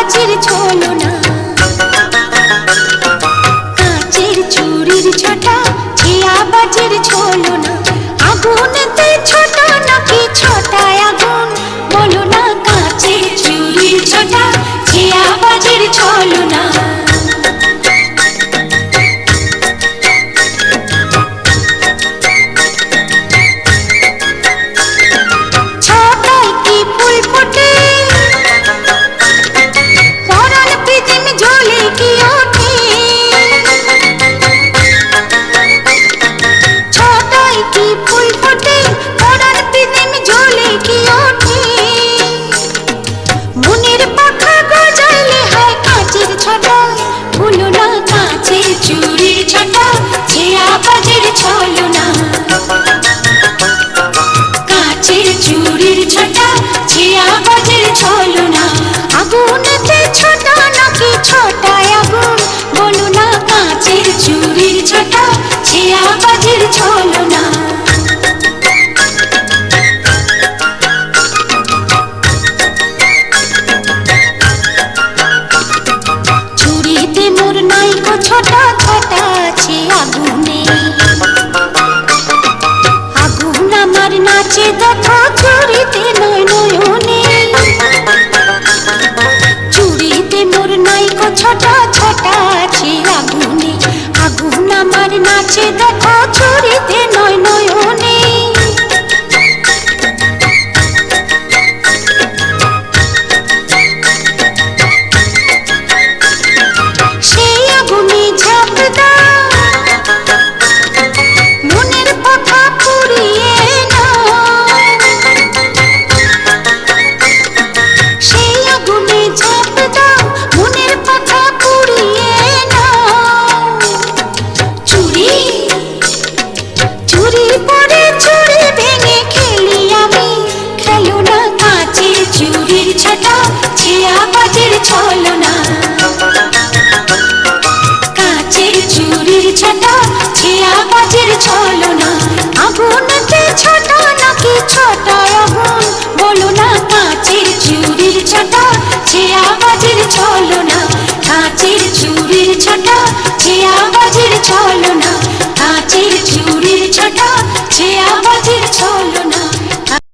বাজির ছলনা, কাঁচের চুড়ির ছটা ছিয়া বাজির ছলনা, আগুনেতে ছোটা নাকি ছটায় আগুন, বলো না কাঁচের চুড়ির ছটা ছিয়া বাজির ছলনা। চুড়ির ছটা ছিয়া বাজির ছলনা, কাঁচের চুড়ির ছটা ছিয়া বাজির ছলনা, আগুনেতে ছোটা নাকি ছটায় আগুন, বলো না কাঁচের চুড়ির ছটা ছিয়া বাজির ছলনা। চুড়িতে মোর নাইকো ছোটা ছোটা আছে আগুনে, আগুন আমার নাচে দেখো চুড়িতে নয় নয়নে, চুড়িতে মোর নাইকো ছোটা ছোটা আছে আগুনে, আগুন আমার নাচে দেখো চুড়িতে নয় নয়নে। সেই আগুনে ঝাঁপ দাও, মনের কথা পুড়িয়ে নাও, সেই আগুনে ঝাঁপ দাও, মনের কথা পুড়িয়ে নাও। চুড়ি চুড়ি পরে চুড়ি ভেঙে খেলি আমি, খেলো না কাঁচের চুড়ির ছটা ছিয়া বাজির ছলনা, কাঁচের চুড়ির ছটা ছিয়া বাজির ছলনা, আগুনেতে ছোটা নাকি ছটায় আগুন, বলো না কাঁচের চুড়ির ছটা ছিয়া বাজির ছলনা, কাঁচের চুড়ির ছটা ছিয়া বাজির ছলনা, কাঁচের চুড়ির ছটা ছিয়া বাজির ছলনা।